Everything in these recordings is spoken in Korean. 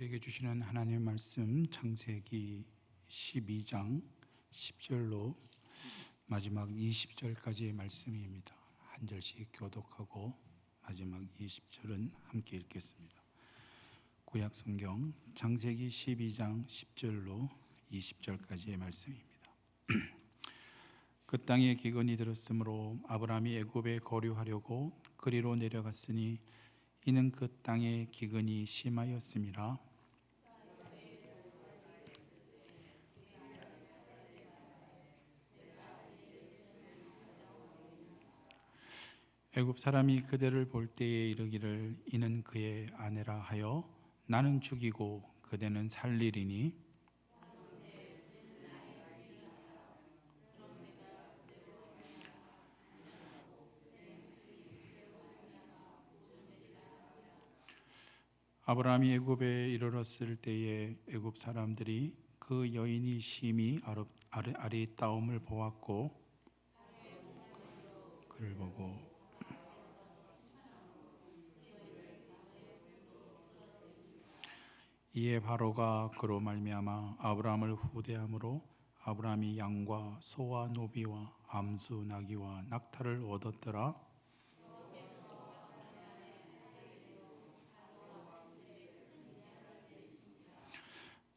우리에게 주시는 하나님의 말씀 창세기 12장 10절로 마지막 20절까지의 말씀입니다. 한 절씩 교독하고 마지막 20절은 함께 읽겠습니다. 구약 성경 창세기 12장 10절로 20절까지의 말씀입니다. 그 땅에 기근이 들었으므로 아브라함이 애굽에 거류하려고 그리로 내려갔으니 이는 그 땅에 기근이 심하였음이라. 애굽 사람이 그대를 볼 때에 이르기를 이는 그의 아내라 하여 나는 죽이고 그대는 살리리니 아브라함이 애굽에 이르렀을 때에 애굽 사람들이 그 여인이 심히 아리따움을 보았고 그를 보고 이에 바로가 그로 말미암아 아브라함을 후대함으로 아브라함이 양과 소와 노비와 암수 나귀와 낙타를 얻었더라.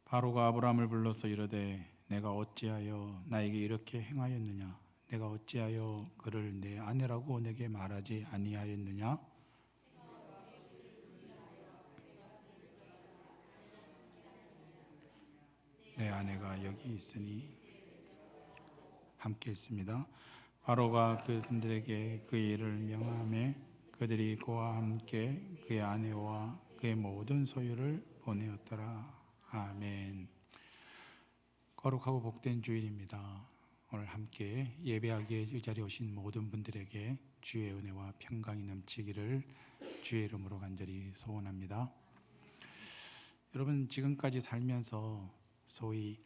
바로가 아브라함을 불러서 이르되 내가 어찌하여 나에게 이렇게 행하였느냐? 내가 어찌하여 그를 내 아내라고 내게 말하지 아니하였느냐? 내 아내가 여기 있으니. 함께 읽습니다. 바로가 그들에게 그 일을 명하매 그들이 그와 함께 그의 아내와 그의 모든 소유를 보내었더라. 아멘. 거룩하고 복된 주일입니다. 오늘 함께 예배하기에 이 자리에 오신 모든 분들에게 주의 은혜와 평강이 넘치기를 주의 이름으로 간절히 소원합니다. 여러분, 지금까지 살면서 소위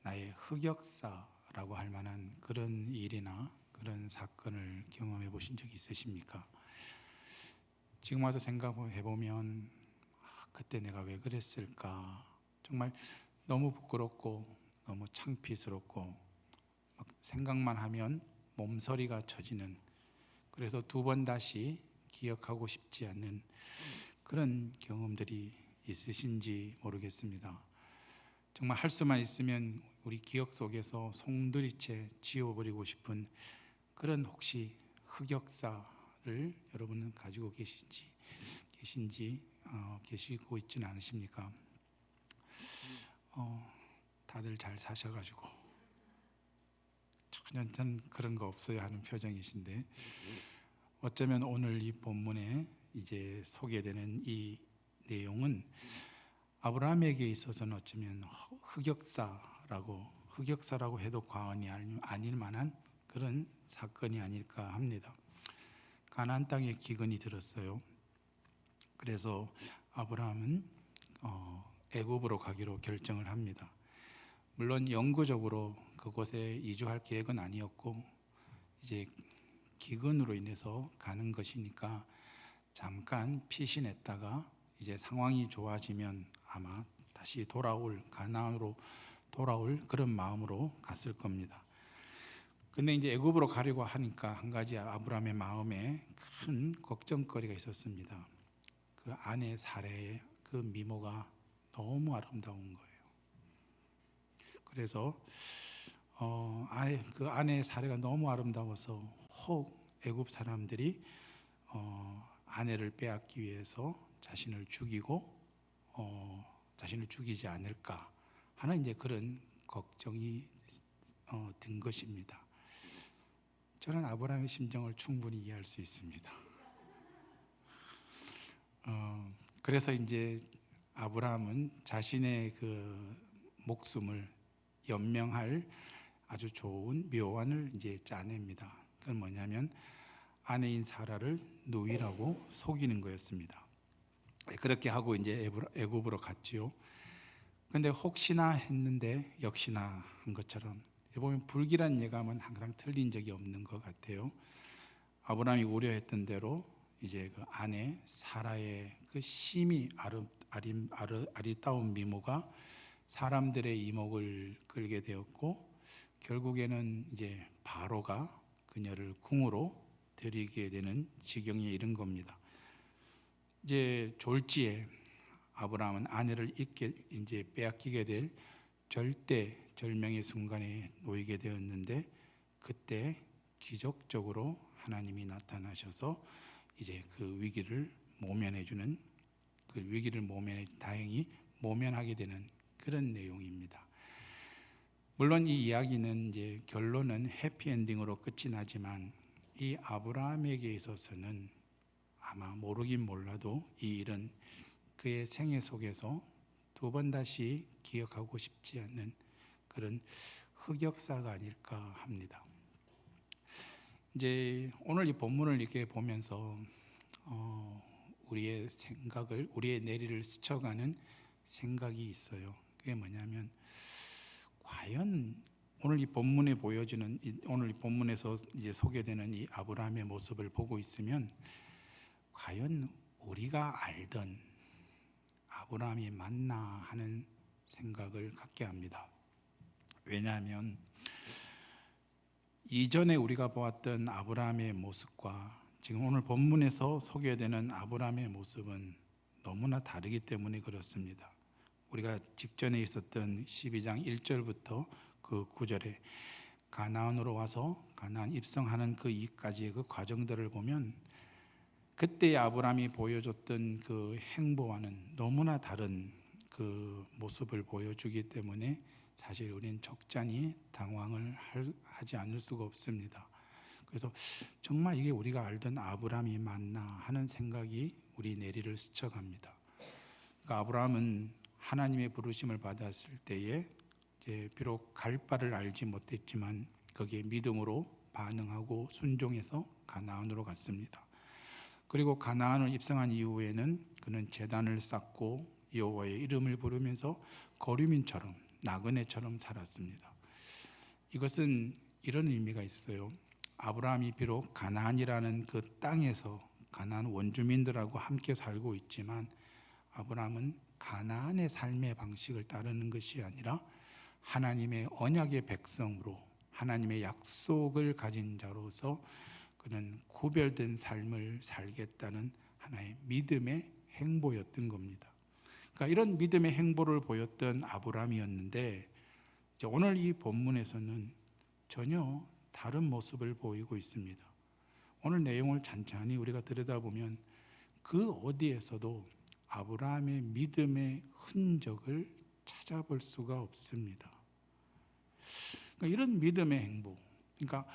나의 흑역사라고 할 만한 그런 일이나 그런 사건을 경험해 보신 적 있으십니까? 지금 와서 생각해 보면 그때 내가 왜 그랬을까? 정말 너무 부끄럽고 너무 창피스럽고 막 생각만 하면 몸서리가 쳐지는, 그래서 두 번 다시 기억하고 싶지 않는 그런 경험들이 있으신지 모르겠습니다. 정말 할 수만 있으면 우리 기억 속에서 송두리째 지워버리고 싶은 그런 혹시 흑역사를 여러분은 가지고 계시고 있지는 않으십니까? 다들 잘 사셔가지고 전혀 그런 거 없어요 하는 표정이신데, 어쩌면 오늘 이 본문에 이제 소개되는 이 내용은 아브라함에게 있어서는 어쩌면 흑역사라고 해도 과언이 아닐 만한 그런 사건이 아닐까 합니다. 가나안 땅에 기근이 들었어요. 그래서 아브라함은 애굽으로 가기로 결정을 합니다. 물론 영구적으로 그곳에 이주할 계획은 아니었고 이제 기근으로 인해서 가는 것이니까 잠깐 피신했다가 이제 상황이 좋아지면 아마 다시 가나안으로 돌아올 그런 마음으로 갔을 겁니다. 근데 이제 애굽으로 가려고 하니까 한 가지 아브라함의 마음에 큰 걱정거리가 있었습니다. 그 아내 사레의 그 미모가 너무 아름다운 거예요. 그래서 그 아내 사례가 너무 아름다워서 혹 애굽 사람들이 아내를 빼앗기 위해서 자신을 죽이지 않을까 하는 이제 그런 걱정이 든 것입니다. 저는 아브라함의 심정을 충분히 이해할 수 있습니다. 그래서 이제 아브라함은 자신의 그 목숨을 연명할 아주 좋은 묘안을 이제 짜냅니다. 그건 뭐냐면 아내인 사라를 누이라고 속이는 거였습니다. 그렇게 하고 이제 애굽으로 갔지요. 근데 혹시나 했는데 역시나 한 것처럼 보면 불길한 예감은 항상 틀린 적이 없는 것 같아요. 아브라함이 우려했던 대로 이제 그 아내 사라의 그 심히 아리따운 미모가 사람들의 이목을 끌게 되었고, 결국에는 이제 바로가 그녀를 궁으로 들이게 되는 지경에 이른 겁니다. 이제 졸지에 아브라함은 아내를 이제 빼앗기게 될 절명의 순간에 놓이게 되었는데, 그때 기적적으로 하나님이 나타나셔서 이제 그 위기를 다행히 모면하게 되는 그런 내용입니다. 물론 이 이야기는 이제 결론은 해피엔딩으로 끝이 나지만, 이 아브라함에게 있어서는 아마 모르긴 몰라도 이 일은 그의 생애 속에서 두 번 다시 기억하고 싶지 않는 그런 흑역사가 아닐까 합니다. 이제 오늘 이 본문을 이렇게 보면서 우리의 내리를 스쳐가는 생각이 있어요. 그게 뭐냐면, 과연 오늘 이 본문에서 이제 소개되는 이 아브라함의 모습을 보고 있으면, 과연 우리가 알던 아브라함이 맞나 하는 생각을 갖게 합니다. 왜냐하면 이전에 우리가 보았던 아브라함의 모습과 지금 오늘 본문에서 소개되는 아브라함의 모습은 너무나 다르기 때문에 그렇습니다. 우리가 직전에 있었던 12장 1절부터 그 9절에 가나안으로 와서 가나안 입성하는 그 이까지의 그 과정들을 보면, 그때 아브라함이 보여줬던 그 행보와는 너무나 다른 그 모습을 보여주기 때문에 사실 우리는 적잖이 당황을 하지 않을 수가 없습니다. 그래서 정말 이게 우리가 알던 아브라함이 맞나 하는 생각이 우리 내리를 스쳐갑니다. 그러니까 아브라함은 하나님의 부르심을 받았을 때에 이제 비록 갈 바를 알지 못했지만 거기에 믿음으로 반응하고 순종해서 가나안으로 갔습니다. 그리고 가나안을 입성한 이후에는 그는 제단을 쌓고 여호와의 이름을 부르면서 거류민처럼 나그네처럼 살았습니다. 이것은 이런 의미가 있어요. 아브라함이 비록 가나안이라는 그 땅에서 가나안 원주민들하고 함께 살고 있지만, 아브라함은 가나안의 삶의 방식을 따르는 것이 아니라 하나님의 언약의 백성으로 하나님의 약속을 가진 자로서 그는 구별된 삶을 살겠다는 하나의 믿음의 행보였던 겁니다. 그러니까 이런 믿음의 행보를 보였던 아브라함이었는데, 오늘 이 본문에서는 전혀 다른 모습을 보이고 있습니다. 오늘 내용을 찬찬히 우리가 들여다보면 그 어디에서도 아브라함의 믿음의 흔적을 찾아볼 수가 없습니다. 그러니까 이런 믿음의 행보, 그러니까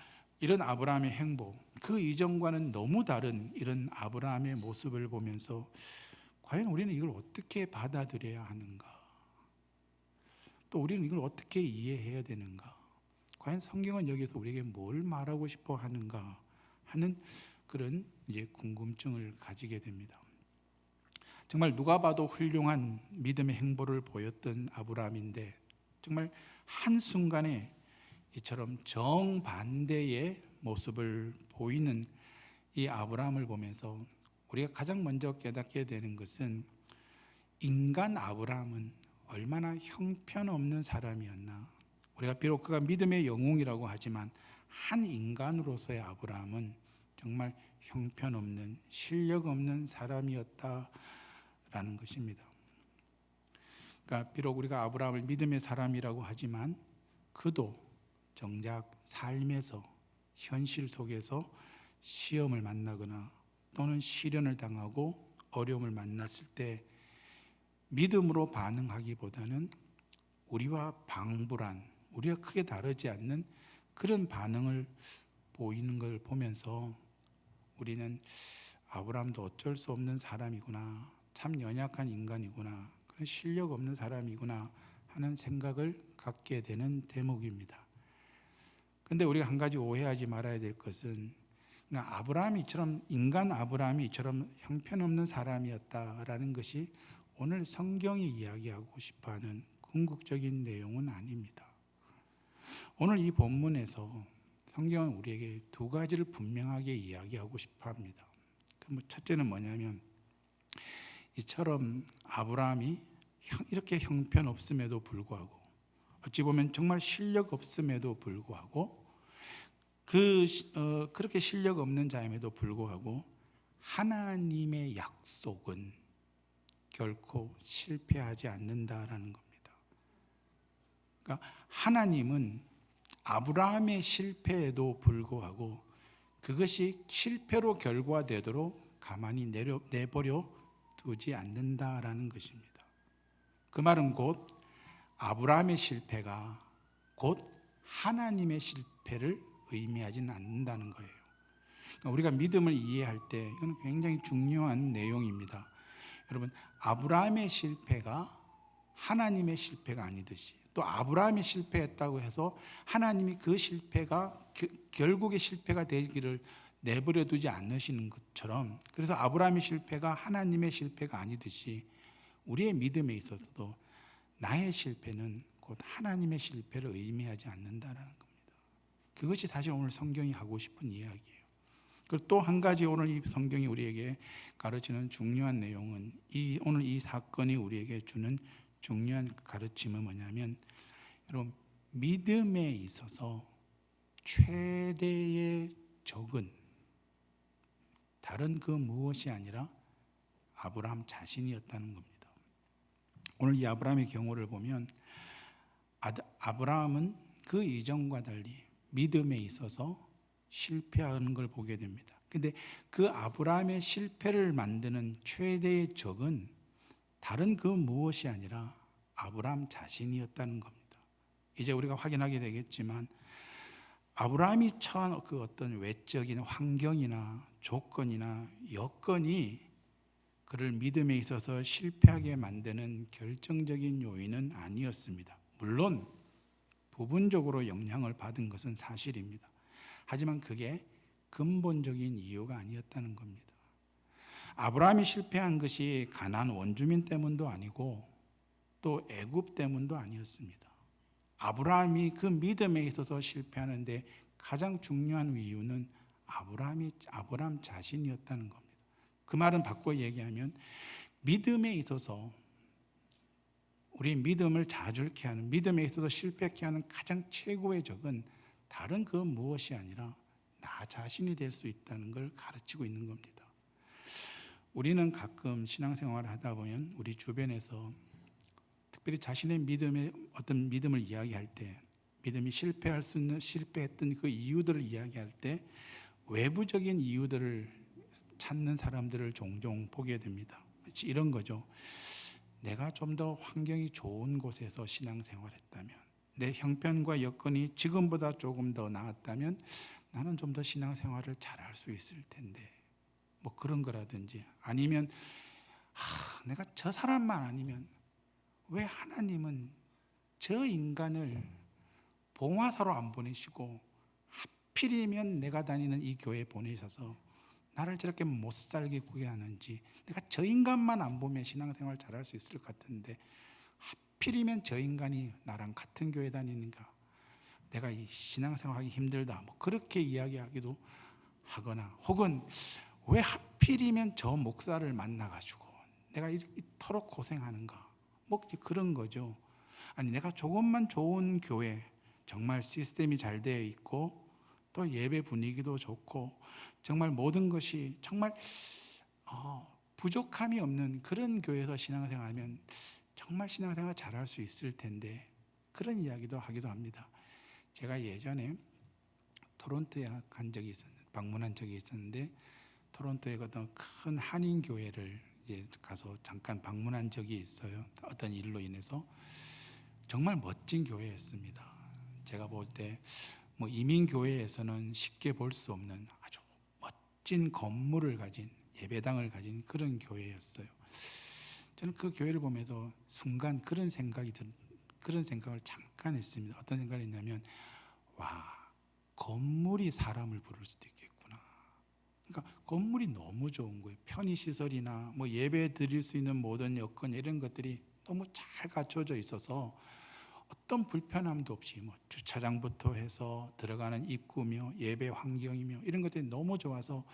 이런 아브라함의 행보, 그 이전과는 너무 다른 이런 아브라함의 모습을 보면서 과연 우리는 이걸 어떻게 받아들여야 하는가? 또 우리는 이걸 어떻게 이해해야 되는가? 과연 성경은 여기서 우리에게 뭘 말하고 싶어 하는가 하는 그런 이제 궁금증을 가지게 됩니다. 정말 누가 봐도 훌륭한 믿음의 행보를 보였던 아브라함인데, 정말 한순간에 이처럼 정반대의 모습을 보이는 이 아브라함을 보면서 우리가 가장 먼저 깨닫게 되는 것은, 인간 아브라함은 얼마나 형편없는 사람이었나. 우리가 비록 그가 믿음의 영웅이라고 하지만 한 인간으로서의 아브라함은 정말 형편없는, 실력 없는 사람이었다라는 것입니다. 그러니까 비록 우리가 아브라함을 믿음의 사람이라고 하지만 그도 정작 삶에서, 현실 속에서 시험을 만나거나 또는 시련을 당하고 어려움을 만났을 때 믿음으로 반응하기보다는 우리와 방불한, 우리가 크게 다르지 않는 그런 반응을 보이는 걸 보면서 우리는 아브라함도 어쩔 수 없는 사람이구나, 참 연약한 인간이구나, 그런 실력 없는 사람이구나 하는 생각을 갖게 되는 대목입니다. 그런데 우리가 한 가지 오해하지 말아야 될 것은, 인간 아브라함이 이처럼 형편없는 사람이었다라는 것이 오늘 성경이 이야기하고 싶어하는 궁극적인 내용은 아닙니다. 오늘 이 본문에서 성경은 우리에게 두 가지를 분명하게 이야기하고 싶어합니다. 첫째는 뭐냐면, 이처럼 아브라함이 이렇게 형편없음에도 불구하고, 어찌 보면 정말 실력 없음에도 불구하고, 그렇게 실력 없는 자임에도 불구하고 하나님의 약속은 결코 실패하지 않는다라는 겁니다. 그러니까 하나님은 아브라함의 실패에도 불구하고 그것이 실패로 결과되도록 가만히 내버려 두지 않는다라는 것입니다. 그 말은 곧 아브라함의 실패가 곧 하나님의 실패를 의미하지는 않는다는 거예요. 그러니까 우리가 믿음을 이해할 때 이건 굉장히 중요한 내용입니다. 여러분, 아브라함의 실패가 하나님의 실패가 아니듯이, 또 아브라함이 실패했다고 해서 하나님이 그 실패가 결국의 실패가 되기를 내버려 두지 않으시는 것처럼, 그래서 아브라함의 실패가 하나님의 실패가 아니듯이 우리의 믿음에 있어서도 나의 실패는 곧 하나님의 실패를 의미하지 않는다는 겁니다. 그것이 사실 오늘 성경이 하고 싶은 이야기예요. 그리고 또 한 가지 오늘 이 성경이 우리에게 가르치는 중요한 내용은, 오늘 이 사건이 우리에게 주는 중요한 가르침은 뭐냐면, 여러분, 믿음에 있어서 최대의 적은 다른 그 무엇이 아니라 아브라함 자신이었다는 겁니다. 오늘 이 아브라함의 경우를 보면 아브라함은 그 이전과 달리 믿음에 있어서 실패하는 걸 보게 됩니다. 근데 그 아브라함의 실패를 만드는 최대의 적은 다른 그 무엇이 아니라 아브라함 자신이었다는 겁니다. 이제 우리가 확인하게 되겠지만 아브라함이 처한 그 어떤 외적인 환경이나 조건이나 여건이 그를 믿음에 있어서 실패하게 만드는 결정적인 요인은 아니었습니다. 물론 부분적으로 영향을 받은 것은 사실입니다. 하지만 그게 근본적인 이유가 아니었다는 겁니다. 아브라함이 실패한 것이 가나안 원주민 때문도 아니고 또 애굽 때문도 아니었습니다. 아브라함이 그 믿음에 있어서 실패하는데 가장 중요한 이유는 아브라함 자신이었다는 겁니다. 그 말은 바꿔 얘기하면 믿음에 있어서 우리 믿음을 좌절케 하는, 믿음에 있어서 실패케 하는 가장 최고의 적은 다른 그 무엇이 아니라 나 자신이 될 수 있다는 걸 가르치고 있는 겁니다. 우리는 가끔 신앙생활을 하다 보면 우리 주변에서 특별히 자신의 어떤 믿음을 이야기할 때, 믿음이 실패했던 그 이유들을 이야기할 때 외부적인 이유들을 찾는 사람들을 종종 보게 됩니다. 이런 거죠. 내가 좀 더 환경이 좋은 곳에서 신앙생활했다면, 내 형편과 여건이 지금보다 조금 더 나았다면 나는 좀 더 신앙생활을 잘할 수 있을 텐데, 뭐 그런 거라든지, 아니면 내가 저 사람만 아니면 왜 하나님은 저 인간을 봉화사로 안 보내시고 하필이면 내가 다니는 이 교회에 보내셔서 나를 저렇게 못 살게 구게 하는지, 내가 저 인간만 안 보면 신앙생활 잘할 수 있을 것 같은데 하필이면 저 인간이 나랑 같은 교회 다니는가, 내가 이 신앙생활하기 힘들다, 뭐 그렇게 이야기하기도 하거나, 혹은 왜 하필이면 저 목사를 만나가지고 내가 이토록 고생하는가, 뭐 그런 거죠. 아니, 내가 조금만 좋은 교회, 정말 시스템이 잘 되어 있고 또 예배 분위기도 좋고 정말 모든 것이 정말 부족함이 없는 그런 교회에서 신앙생활하면 정말 신앙생활 잘할 수 있을 텐데, 그런 이야기도 하기도 합니다. 제가 예전에 토론토에 방문한 적이 있었는데, 토론토에 어떤 큰 한인 교회를 이제 가서 잠깐 방문한 적이 있어요. 어떤 일로 인해서. 정말 멋진 교회였습니다. 제가 볼 때 뭐 이민 교회에서는 쉽게 볼 수 없는 아주 멋진 건물을 가진, 예배당을 가진 그런 교회였어요. 저는 그 교회를 보면서 순간 그런 생각을 잠깐 했습니다. 어떤 생각을 했냐면, 와, 건물이 사람을 부를 수도 있겠구나. 그러니까 건물이 너무 좋은 거예요. 편의시설이나 뭐 예배 드릴 수 있는 모든 여건, 이런 것들이 너무 잘 갖춰져 있어서 어떤 불편함도 없이, 뭐 주차장부터 해서 들어가는 입구며 예배 환경이며 이런 것들이 너무 좋아서,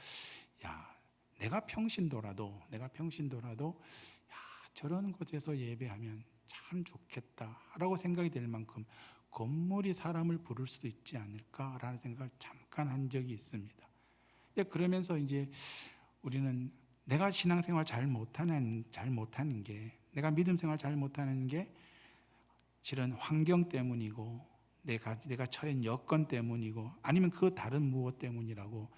야, 내가 평신도라도 저런 곳에서 예배하면 참 좋겠다라고 생각이 될 만큼 건물이 사람을 부를 수도 있지 않을까라는 생각을 잠깐 한 적이 있습니다. 그러면서 이제 우리는 내가 신앙생활 잘 못하는 게, 내가 믿음 생활 잘 못하는 게 실은 환경 때문이고 내가 처한 여건 때문이고 아니면 그 다른 무엇 때문이라고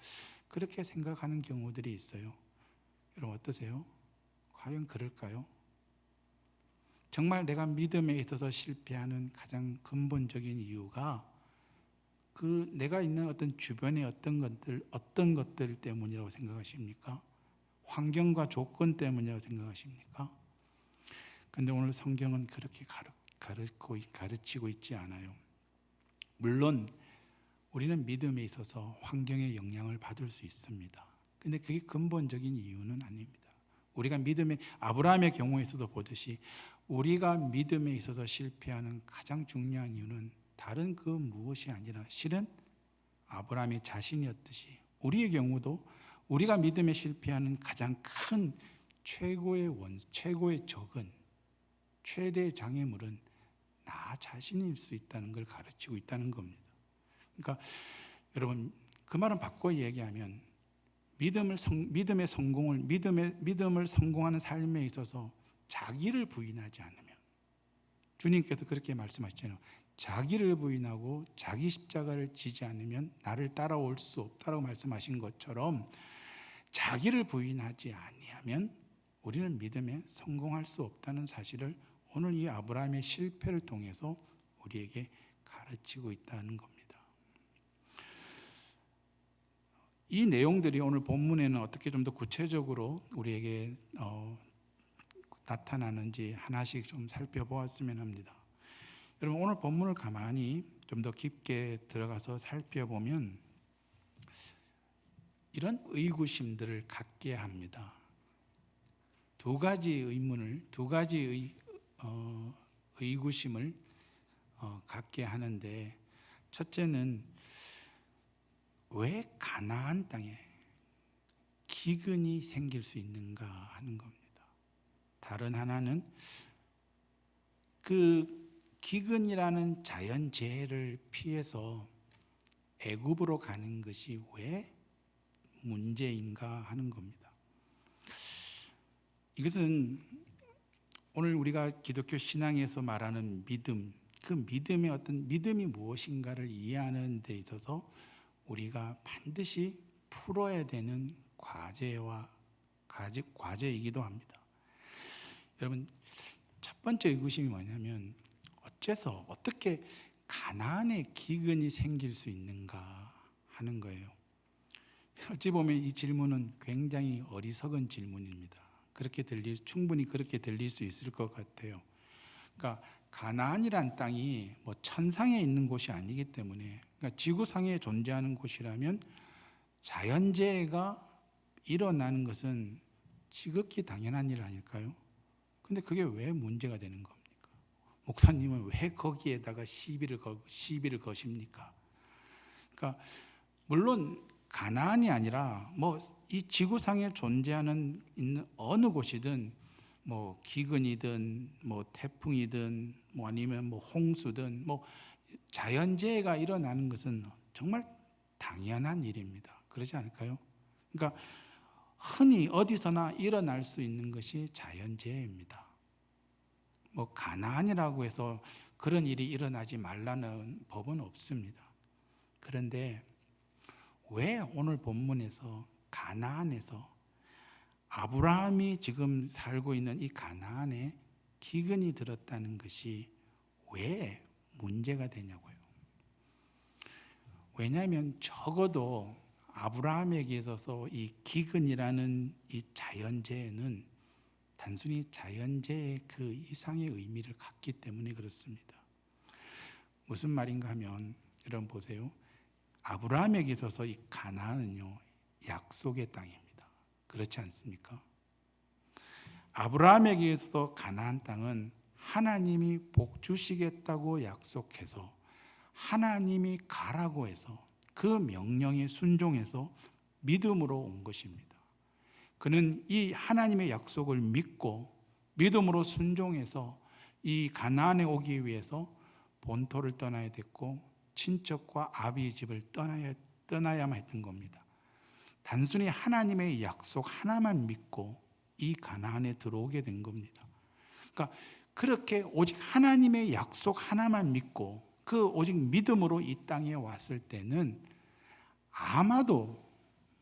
그렇게 생각하는 경우들이 있어요. 여러분 어떠세요? 과연 그럴까요? 정말 내가 믿음에 있어서 실패하는 가장 근본적인 이유가 그 내가 있는 어떤 주변의 어떤 것들 때문이라고 생각하십니까? 환경과 조건 때문이라고 생각하십니까? 그런데 오늘 성경은 그렇게 가르치고 있지 않아요. 물론 우리는 믿음에 있어서 환경의 영향을 받을 수 있습니다. 근데 그게 근본적인 이유는 아닙니다. 우리가 믿음의 아브라함의 경우에서도 보듯이 우리가 믿음에 있어서 실패하는 가장 중요한 이유는 다른 그 무엇이 아니라 실은 아브라함의 자신이었듯이 우리의 경우도 우리가 믿음에 실패하는 가장 큰 최고의 적은 최대의 장애물은 나 자신일 수 있다는 걸 가르치고 있다는 겁니다. 그러니까 여러분 그 말은 바꿔 얘기하면 믿음을 성공하는 삶에 있어서 자기를 부인하지 않으면 주님께서 그렇게 말씀하시잖아요. 자기를 부인하고 자기 십자가를 지지 않으면 나를 따라올 수 없다라고 말씀하신 것처럼 자기를 부인하지 아니하면 우리는 믿음에 성공할 수 없다는 사실을 오늘 이 아브라함의 실패를 통해서 우리에게 가르치고 있다는 겁니다. 이 내용들이 오늘 본문에는 어떻게 좀 더 구체적으로 우리에게 나타나는지 하나씩 좀 살펴보았으면 합니다. 여러분 오늘 본문을 가만히 좀 더 깊게 들어가서 살펴보면 이런 의구심들을 갖게 합니다. 두 가지 의구심을 갖게 하는데, 첫째는 왜 가나안 땅에 기근이 생길 수 있는가 하는 겁니다. 다른 하나는 그 기근이라는 자연재해를 피해서 애굽으로 가는 것이 왜 문제인가 하는 겁니다. 이것은 오늘 우리가 기독교 신앙에서 말하는 믿음, 그 믿음의 어떤 믿음이 무엇인가를 이해하는 데 있어서 우리가 반드시 풀어야 되는 과제이기도 합니다. 여러분 첫 번째 의구심이 뭐냐면 어떻게 가나안에 기근이 생길 수 있는가 하는 거예요. 어찌 보면 이 질문은 굉장히 어리석은 질문입니다. 충분히 그렇게 들릴 수 있을 것 같아요. 그러니까 가나안이란 땅이 뭐 천상에 있는 곳이 아니기 때문에, 그러니까 지구상에 존재하는 곳이라면 자연재해가 일어나는 것은 지극히 당연한 일 아닐까요? 근데 그게 왜 문제가 되는 겁니까? 목사님은 왜 거기에다가 시비를 거십니까? 그러니까 물론 가나안이 아니라 뭐 이 지구상에 있는 어느 곳이든 뭐 기근이든 뭐 태풍이든 뭐 아니면 뭐 홍수든 뭐 자연재해가 일어나는 것은 정말 당연한 일입니다. 그러지 않을까요? 그러니까 흔히 어디서나 일어날 수 있는 것이 자연재해입니다. 뭐 가나안이라고 해서 그런 일이 일어나지 말라는 법은 없습니다. 그런데 왜 오늘 본문에서 가나안에서 아브라함이 지금 살고 있는 이 가나안에 기근이 들었다는 것이 왜 문제가 되냐고요. 왜냐하면 적어도 아브라함에게 있어서 이 기근이라는 이 자연재해는 단순히 자연재해 그 이상의 의미를 갖기 때문에 그렇습니다. 무슨 말인가 하면 여러분 보세요. 아브라함에게 있어서 이 가나안은요 약속의 땅입니다. 그렇지 않습니까? 아브라함에게 있어서 가나안 땅은 하나님이 복 주시겠다고 약속해서 하나님이 가라고 해서 그 명령에 순종해서 믿음으로 온 것입니다. 그는 이 하나님의 약속을 믿고 믿음으로 순종해서 이 가나안에 오기 위해서 본토를 떠나야 됐고 친척과 아비의 집을 떠나야만 했던 겁니다. 단순히 하나님의 약속 하나만 믿고 이 가나안에 들어오게 된 겁니다. 그러니까 그렇게 오직 하나님의 약속 하나만 믿고 그 오직 믿음으로 이 땅에 왔을 때는 아마도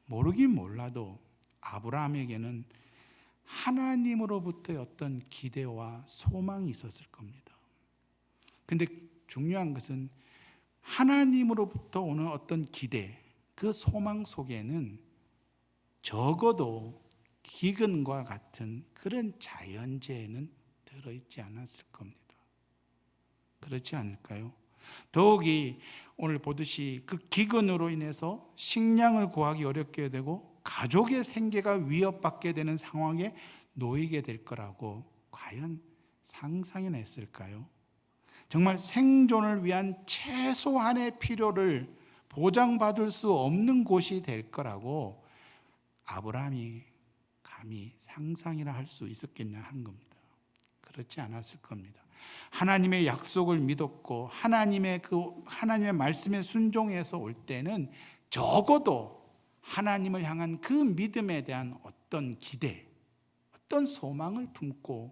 모르긴 몰라도 아브라함에게는 하나님으로부터의 어떤 기대와 소망이 있었을 겁니다. 근데 중요한 것은 하나님으로부터 오는 어떤 기대, 그 소망 속에는 적어도 기근과 같은 그런 자연재해는 들어있지 않았을 겁니다. 그렇지 않을까요? 더욱이 오늘 보듯이 그 기근으로 인해서 식량을 구하기 어렵게 되고 가족의 생계가 위협받게 되는 상황에 놓이게 될 거라고 과연 상상이나 했을까요? 정말 생존을 위한 최소한의 필요를 보장받을 수 없는 곳이 될 거라고 아브라함이 감히 상상이나 할 수 있었겠냐 한 겁니다. 그렇지 않았을 겁니다. 하나님의 약속을 믿었고 하나님의 말씀에 순종해서 올 때는 적어도 하나님을 향한 그 믿음에 대한 어떤 기대, 어떤 소망을 품고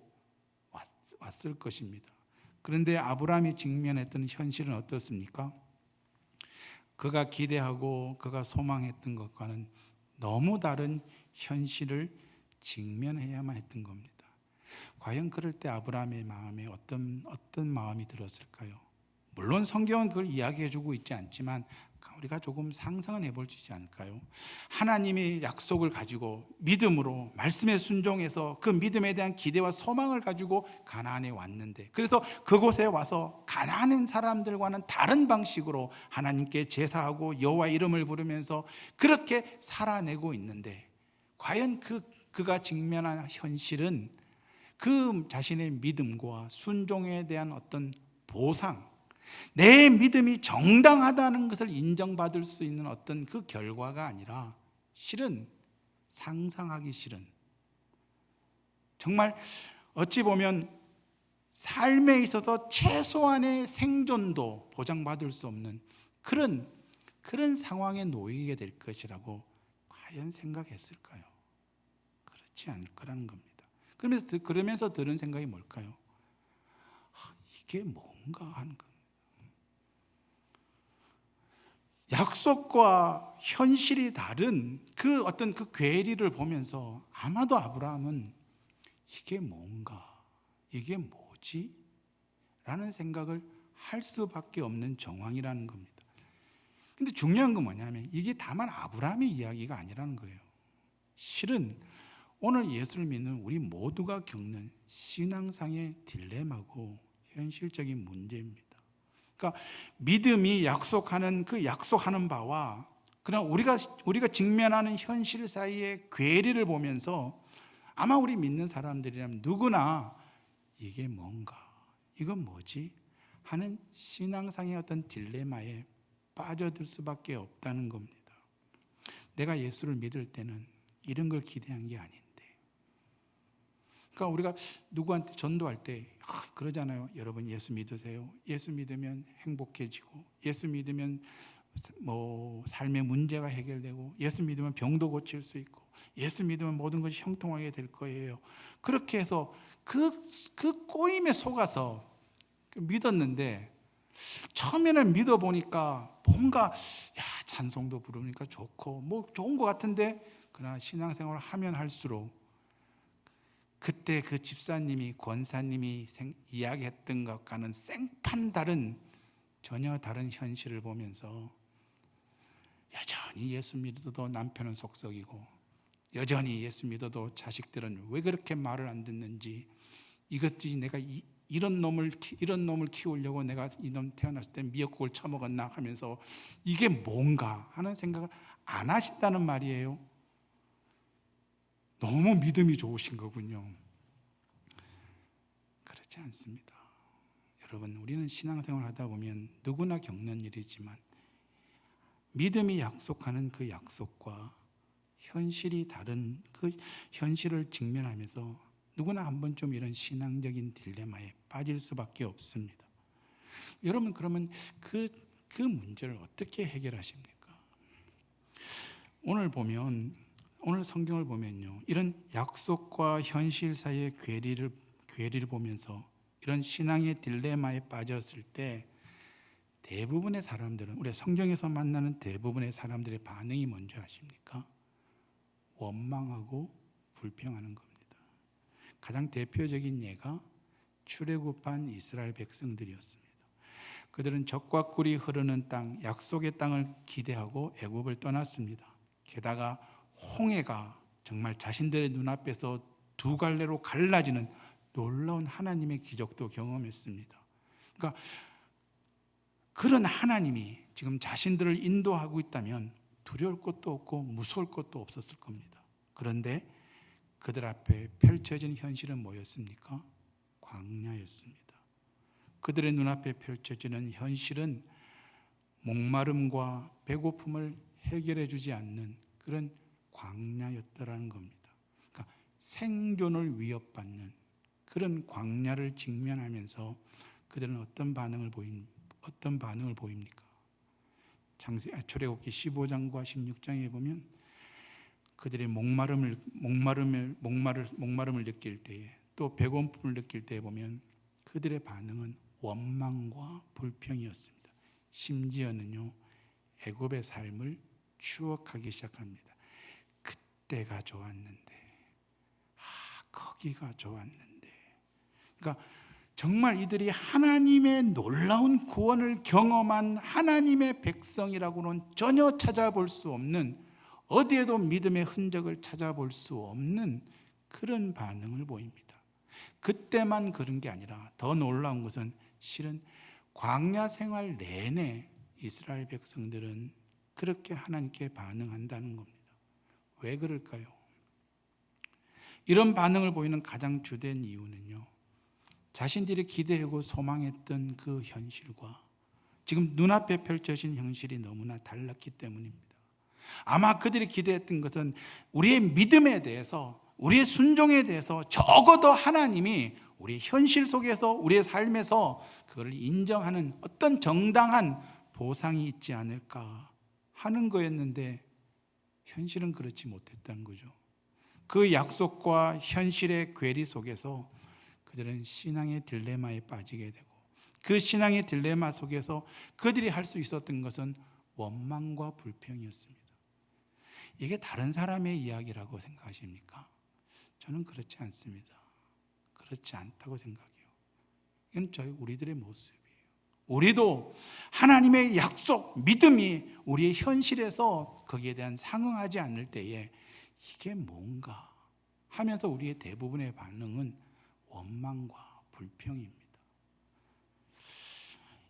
왔을 것입니다. 그런데 아브라함이 직면했던 현실은 어떻습니까? 그가 기대하고 그가 소망했던 것과는 너무 다른 현실을 직면해야만 했던 겁니다. 과연 그럴 때 아브라함의 마음에 어떤 마음이 들었을까요? 물론 성경은 그걸 이야기해주고 있지 않지만 우리가 조금 상상은 해볼 수 있지 않을까요? 하나님의 약속을 가지고 믿음으로 말씀에 순종해서 그 믿음에 대한 기대와 소망을 가지고 가나안에 왔는데, 그래서 그곳에 와서 가나안 사람들과는 다른 방식으로 하나님께 제사하고 여호와 이름을 부르면서 그렇게 살아내고 있는데, 과연 그가 직면한 현실은 그 자신의 믿음과 순종에 대한 어떤 보상, 내 믿음이 정당하다는 것을 인정받을 수 있는 어떤 그 결과가 아니라 실은 상상하기 싫은, 정말 어찌 보면 삶에 있어서 최소한의 생존도 보장받을 수 없는 그런 상황에 놓이게 될 것이라고 과연 생각했을까요? 그렇지 않을 거라는 겁니다. 그러면서 들은 생각이 뭘까요? 이게 뭔가 하는 거예요. 약속과 현실이 다른 그 어떤 그 괴리를 보면서 아마도 아브라함은 이게 뭔가, 이게 뭐지? 라는 생각을 할 수밖에 없는 정황이라는 겁니다. 근데 중요한 건 뭐냐면 이게 다만 아브라함의 이야기가 아니라는 거예요. 실은 오늘 예수를 믿는 우리 모두가 겪는 신앙상의 딜레마고 현실적인 문제입니다. 그러니까 믿음이 약속하는 그 약속하는 바와 그러나 우리가 직면하는 현실 사이의 괴리를 보면서 아마 우리 믿는 사람들이라면 누구나 이게 뭔가, 이건 뭐지? 하는 신앙상의 어떤 딜레마에 빠져들 수밖에 없다는 겁니다. 내가 예수를 믿을 때는 이런 걸 기대한 게 아닌데. 그러니까 우리가 누구한테 전도할 때 그러잖아요. 여러분 예수 믿으세요. 예수 믿으면 행복해지고, 예수 믿으면 뭐 삶의 문제가 해결되고, 예수 믿으면 병도 고칠 수 있고, 예수 믿으면 모든 것이 형통하게 될 거예요. 그렇게 해서 그 꼬임에 속아서 믿었는데, 처음에는 믿어보니까 뭔가 찬송도 부르니까 좋고 뭐 좋은 것 같은데, 그러나 신앙생활을 하면 할수록 그때 그 집사님이, 권사님이 이야기했던 것과는 생판 다른, 전혀 다른 현실을 보면서 여전히 예수 믿어도 남편은 속썩이고, 여전히 예수 믿어도 자식들은 왜 그렇게 말을 안 듣는지, 이것들이 내가 이런 놈을 키우려고 내가 이놈 태어났을 때 미역국을 처먹었나 하면서 이게 뭔가 하는 생각을 안 하신다는 말이에요. 너무 믿음이 좋으신 거군요. 그렇지 않습니다. 여러분, 우리는 신앙생활을 하다 보면 누구나 겪는 일이지만 믿음이 약속하는 그 약속과 현실이 다른 그 현실을 직면하면서 누구나 한 번쯤 이런 신앙적인 딜레마에 빠질 수밖에 없습니다. 여러분, 그러면 그 문제를 어떻게 해결하십니까? 오늘 성경을 보면요, 이런 약속과 현실 사이의 괴리를 보면서 이런 신앙의 딜레마에 빠졌을 때 대부분의 사람들은, 우리가 성경에서 만나는 대부분의 사람들의 반응이 뭔지 아십니까? 원망하고 불평하는 겁니다. 가장 대표적인 예가 출애굽한 이스라엘 백성들이었습니다. 그들은 적과 꿀이 흐르는 땅, 약속의 땅을 기대하고 애굽을 떠났습니다. 게다가 홍해가 정말 자신들의 눈앞에서 두 갈래로 갈라지는 놀라운 하나님의 기적도 경험했습니다. 그러니까 그런 하나님이 지금 자신들을 인도하고 있다면 두려울 것도 없고 무서울 것도 없었을 겁니다. 그런데 그들 앞에 펼쳐진 현실은 뭐였습니까? 광야였습니다. 그들의 눈앞에 펼쳐지는 현실은 목마름과 배고픔을 해결해 주지 않는 그런 광야였더라는 겁니다. 그러니까 생존을 위협받는 그런 광야를 직면하면서 그들은 어떤 반응을 보입니까? 출애굽기 15장과 16장에 보면 그들의 목마름을 느낄 때에, 또 배고픔을 느낄 때에 보면 그들의 반응은 원망과 불평이었습니다. 심지어는요, 애굽의 삶을 추억하기 시작합니다. 그때가 좋았는데, 거기가 좋았는데. 그러니까 정말 이들이 하나님의 놀라운 구원을 경험한 하나님의 백성이라고는 전혀 찾아볼 수 없는, 어디에도 믿음의 흔적을 찾아볼 수 없는 그런 반응을 보입니다. 그때만 그런 게 아니라 더 놀라운 것은 실은 광야 생활 내내 이스라엘 백성들은 그렇게 하나님께 반응한다는 겁니다. 왜 그럴까요? 이런 반응을 보이는 가장 주된 이유는요, 자신들이 기대하고 소망했던 그 현실과 지금 눈앞에 펼쳐진 현실이 너무나 달랐기 때문입니다. 아마 그들이 기대했던 것은 우리의 믿음에 대해서, 우리의 순종에 대해서 적어도 하나님이 우리 현실 속에서, 우리의 삶에서 그걸 인정하는 어떤 정당한 보상이 있지 않을까 하는 거였는데, 현실은 그렇지 못했다는 거죠. 그 약속과 현실의 괴리 속에서 그들은 신앙의 딜레마에 빠지게 되고, 그 신앙의 딜레마 속에서 그들이 할 수 있었던 것은 원망과 불평이었습니다. 이게 다른 사람의 이야기라고 생각하십니까? 저는 그렇지 않습니다. 그렇지 않다고 생각해요. 이건 우리들의 모습이에요. 우리도 하나님의 약속, 믿음이 우리의 현실에서 거기에 대한 상응하지 않을 때에 이게 뭔가 하면서 우리의 대부분의 반응은 원망과 불평입니다.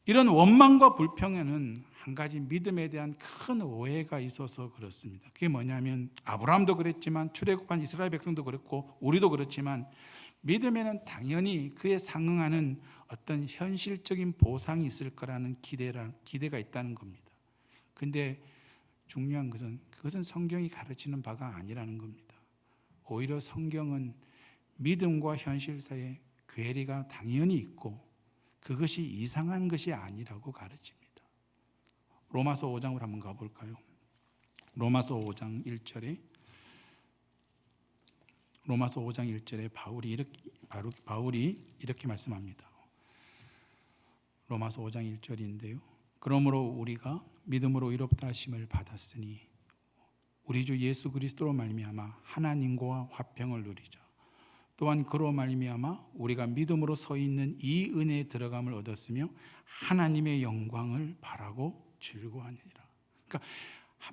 이런 원망과 불평에는 한 가지 믿음에 대한 큰 오해가 있어서 그렇습니다. 그게 뭐냐면, 아브라함도 그랬지만 출애굽한 이스라엘 백성도 그렇고 우리도 그렇지만, 믿음에는 당연히 그에 상응하는 어떤 현실적인 보상이 있을 거라는 기대가 있다는 겁니다. 근데 중요한 것은 그것은 성경이 가르치는 바가 아니라는 겁니다. 오히려 성경은 믿음과 현실 사이에 괴리가 당연히 있고 그것이 이상한 것이 아니라고 가르칩니다. 로마서 5장으로 한번 가볼까요? 로마서 5장 1절에 바울이 이렇게 말씀합니다. 로마서 5장 1절인데요. 그러므로 우리가 믿음으로 의롭다 하심을 받았으니 우리 주 예수 그리스도로 말미암아 하나님과 화평을 누리자. 또한 그로 말미암아 우리가 믿음으로 서 있는 이 은혜에 들어감을 얻었으며 하나님의 영광을 바라고 즐거워하느니라. 그러니까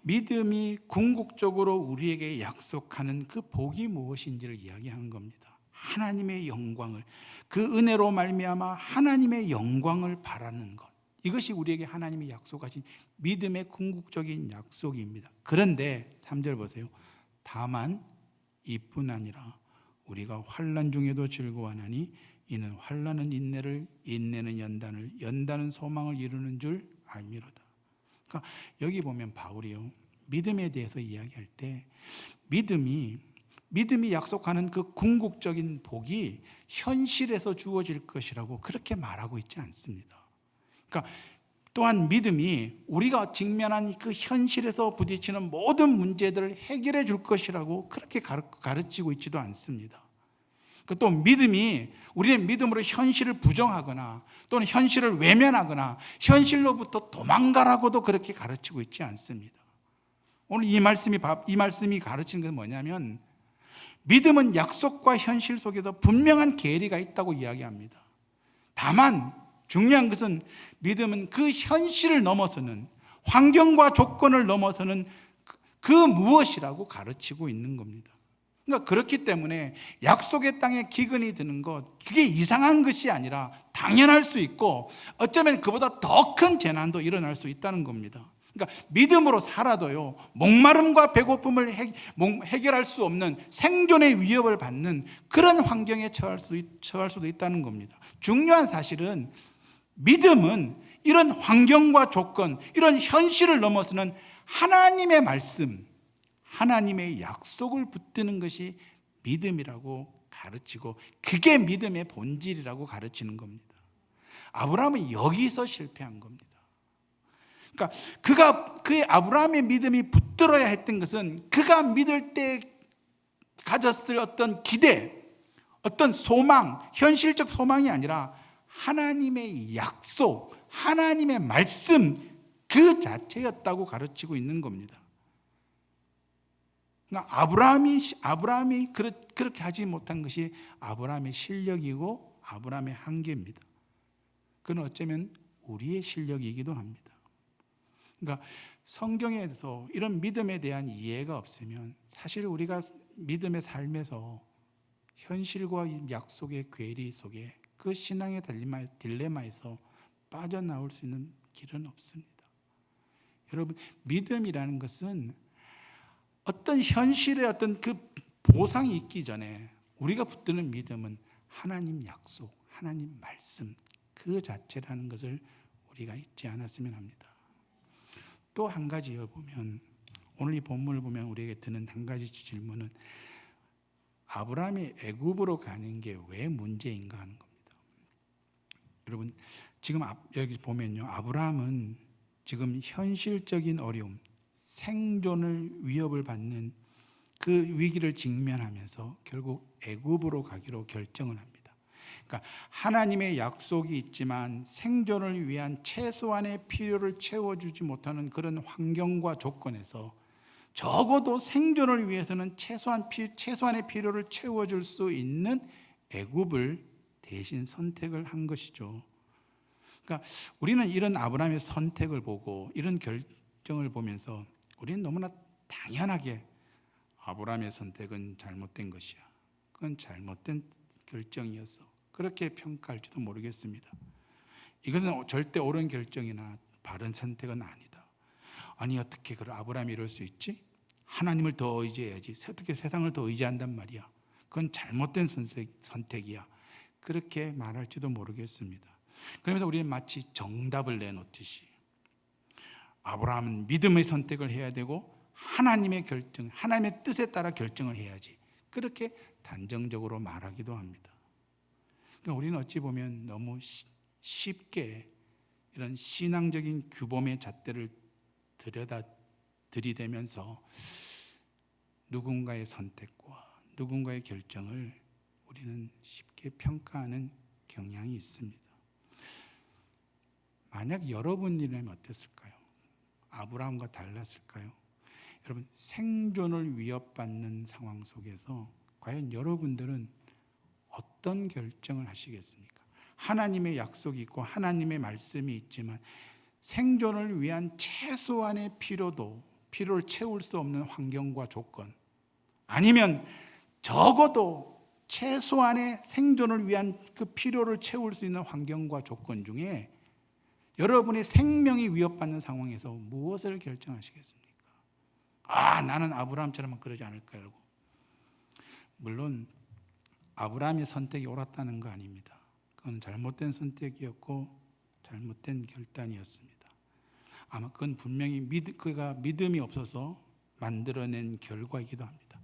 믿음이 궁극적으로 우리에게 약속하는 그 복이 무엇인지를 이야기하는 겁니다. 하나님의 영광을, 그 은혜로 말미암아 하나님의 영광을 바라는 것, 이것이 우리에게 하나님이 약속하신 믿음의 궁극적인 약속입니다. 그런데 3절 보세요. 다만 이뿐 아니라 우리가 환난 중에도 즐거워하나니 이는 환난은 인내를, 인내는 연단을, 연단은 소망을 이루는 줄 알미로다. 그러니까 여기 보면 바울이요, 믿음에 대해서 이야기할 때 믿음이 믿음이 약속하는 그 궁극적인 복이 현실에서 주어질 것이라고 그렇게 말하고 있지 않습니다. 그러니까 또한 믿음이 우리가 직면한 그 현실에서 부딪히는 모든 문제들을 해결해 줄 것이라고 그렇게 가르치고 있지도 않습니다. 또 믿음이 우리의 믿음으로 현실을 부정하거나 또는 현실을 외면하거나 현실로부터 도망가라고도 그렇게 가르치고 있지 않습니다. 오늘 이 말씀이 가르치는 것은 뭐냐면 믿음은 약속과 현실 속에서 분명한 괴리가 있다고 이야기합니다. 다만 중요한 것은 믿음은 그 현실을 넘어서는 환경과 조건을 넘어서는 그 무엇이라고 가르치고 있는 겁니다. 그러니까 그렇기 때문에 약속의 땅에 기근이 드는 것, 그게 이상한 것이 아니라 당연할 수 있고 어쩌면 그보다 더 큰 재난도 일어날 수 있다는 겁니다. 그러니까 믿음으로 살아도요, 목마름과 배고픔을 해결할 수 없는 생존의 위협을 받는 그런 환경에 처할 수도 있다는 겁니다. 중요한 사실은 믿음은 이런 환경과 조건, 이런 현실을 넘어서는 하나님의 말씀, 하나님의 약속을 붙드는 것이 믿음이라고 가르치고 그게 믿음의 본질이라고 가르치는 겁니다. 아브라함은 여기서 실패한 겁니다. 그러니까 그의 아브라함의 믿음이 붙들어야 했던 것은 그가 믿을 때 가졌을 어떤 기대, 어떤 소망, 현실적 소망이 아니라 하나님의 약속, 하나님의 말씀 그 자체였다고 가르치고 있는 겁니다. 그러니까 아브라함이 그렇게 하지 못한 것이 아브라함의 실력이고 아브라함의 한계입니다. 그건 어쩌면 우리의 실력이기도 합니다. 그러니까 성경에서 이런 믿음에 대한 이해가 없으면 사실 우리가 믿음의 삶에서 현실과 약속의 괴리 속에 그 신앙의 딜레마에서 빠져나올 수 있는 길은 없습니다. 여러분, 믿음이라는 것은 어떤 현실의 어떤 그 보상이 있기 전에 우리가 붙드는 믿음은 하나님 약속, 하나님 말씀 그 자체라는 것을 우리가 잊지 않았으면 합니다. 또 한 가지 보면 오늘 이 본문을 보면 우리에게 드는 한 가지 질문은 아브라함이 애굽으로 가는 게 왜 문제인가 하는 겁니다. 여러분 지금 여기 보면요, 아브라함은 지금 현실적인 어려움, 생존을 위협을 받는 그 위기를 직면하면서 결국 애굽으로 가기로 결정을 합니다. 그러니까 하나님의 약속이 있지만 생존을 위한 최소한의 필요를 채워주지 못하는 그런 환경과 조건에서 적어도 생존을 위해서는 최소한의 필요를 채워줄 수 있는 애굽을 대신 선택을 한 것이죠. 그러니까 우리는 이런 아브라함의 선택을 보고 이런 결정을 보면서 우리는 너무나 당연하게 아브라함의 선택은 잘못된 것이야, 그건 잘못된 결정이었어, 그렇게 평가할지도 모르겠습니다. 이것은 절대 옳은 결정이나 바른 선택은 아니다. 아니 어떻게 아브라함이 이럴 수 있지? 하나님을 더 의지해야지, 어떻게 세상을 더 의지한단 말이야, 그건 잘못된 선택이야, 그렇게 말할지도 모르겠습니다. 그러면서 우리는 마치 정답을 내놓듯이 아브라함은 믿음의 선택을 해야 되고 하나님의 결정, 하나님의 뜻에 따라 결정을 해야지, 그렇게 단정적으로 말하기도 합니다. 그러니까 우리는 어찌 보면 너무 쉽게 이런 신앙적인 규범의 잣대를 들이대면서 누군가의 선택과 누군가의 결정을 우리는 쉽게 평가하는 경향이 있습니다. 만약 여러분이라면 어땠을까요? 아브라함과 달랐을까요? 여러분, 생존을 위협받는 상황 속에서 과연 여러분들은 어떤 결정을 하시겠습니까? 하나님의 약속이 있고 하나님의 말씀이 있지만 생존을 위한 최소한의 필요를 채울 수 없는 환경과 조건, 아니면 적어도 최소한의 생존을 위한 그 필요를 채울 수 있는 환경과 조건 중에 여러분의 생명이 위협받는 상황에서 무엇을 결정하시겠습니까? 나는 아브라함처럼 그러지 않을 거라고. 물론 아브라함의 선택이 옳았다는 거 아닙니다. 그건 잘못된 선택이었고 잘못된 결단이었습니다. 아마 그건 분명히 그가 믿음이 없어서 만들어낸 결과이기도 합니다.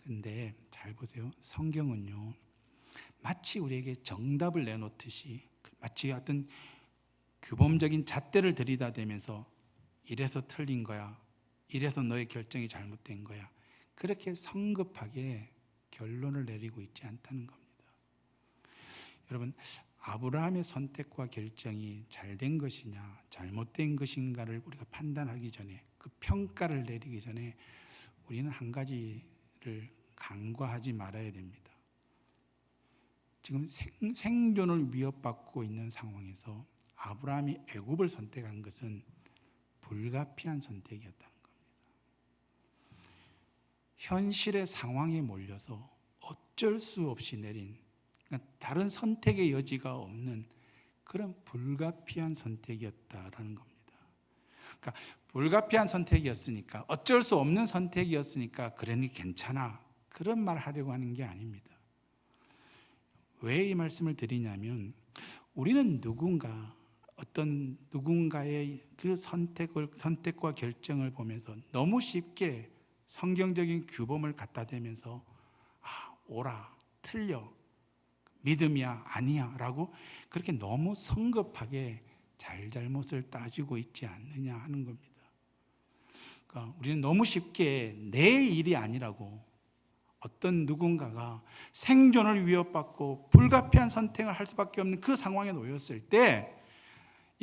근데 잘 보세요. 성경은요, 마치 우리에게 정답을 내놓듯이, 마치 어떤 규범적인 잣대를 들이다대면서 이래서 틀린 거야, 이래서 너의 결정이 잘못된 거야, 그렇게 성급하게 결론을 내리고 있지 않다는 겁니다. 여러분, 아브라함의 선택과 결정이 잘된 것이냐 잘못된 것인가를 우리가 판단하기 전에, 그 평가를 내리기 전에 우리는 한 가지를 간과하지 말아야 됩니다. 지금 생존을 위협받고 있는 상황에서 아브라함이 애굽을 선택한 것은 불가피한 선택이었다는 겁니다. 현실의 상황에 몰려서 어쩔 수 없이 내린, 그러니까 다른 선택의 여지가 없는 그런 불가피한 선택이었다라는 겁니다. 그러니까 불가피한 선택이었으니까, 어쩔 수 없는 선택이었으니까 그러니 괜찮아, 그런 말 하려고 하는 게 아닙니다. 왜 이 말씀을 드리냐면, 우리는 어떤 누군가의 그 선택과 결정을 보면서 너무 쉽게 성경적인 규범을 갖다 대면서 옳아, 틀려, 믿음이야, 아니야 라고 그렇게 너무 성급하게 잘못을 따지고 있지 않느냐 하는 겁니다. 그러니까 우리는 너무 쉽게 내 일이 아니라고, 어떤 누군가가 생존을 위협받고 불가피한 선택을 할 수밖에 없는 그 상황에 놓였을 때,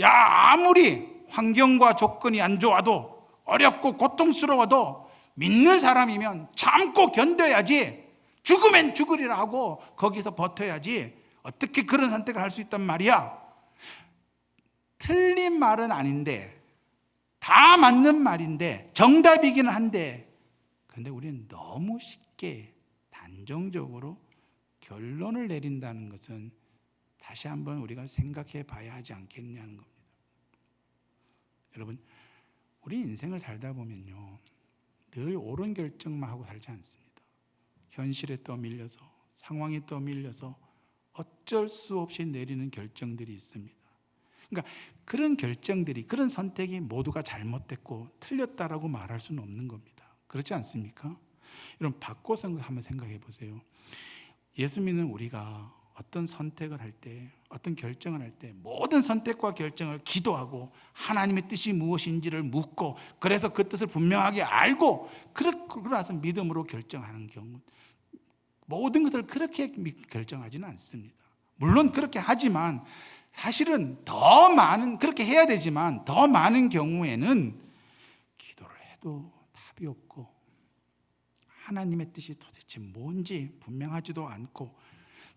아무리 환경과 조건이 안 좋아도, 어렵고 고통스러워도 믿는 사람이면 참고 견뎌야지, 죽으면 죽으리라 하고 거기서 버텨야지, 어떻게 그런 선택을 할 수 있단 말이야. 틀린 말은 아닌데, 다 맞는 말인데, 정답이기는 한데, 그런데 우리는 너무 쉽게 단정적으로 결론을 내린다는 것은 다시 한번 우리가 생각해 봐야 하지 않겠냐는 겁니다. 여러분, 우리 인생을 살다 보면요, 늘 옳은 결정만 하고 살지 않습니다. 현실에 떠밀려서, 상황에 떠밀려서 어쩔 수 없이 내리는 결정들이 있습니다. 그러니까 그런 결정들이, 그런 선택이 모두가 잘못됐고 틀렸다라고 말할 수는 없는 겁니다. 그렇지 않습니까? 여러분, 바꿔서 한번 생각해 보세요. 예수 믿는 우리가 어떤 선택을 할 때, 어떤 결정을 할 때, 모든 선택과 결정을 기도하고 하나님의 뜻이 무엇인지를 묻고, 그래서 그 뜻을 분명하게 알고, 그러고 나서 믿음으로 결정하는 경우, 모든 것을 그렇게 결정하지는 않습니다. 물론 그렇게 하지만 사실은 더 많은, 그렇게 해야 되지만 더 많은 경우에는 기도를 해도 답이 없고, 하나님의 뜻이 도대체 뭔지 분명하지도 않고,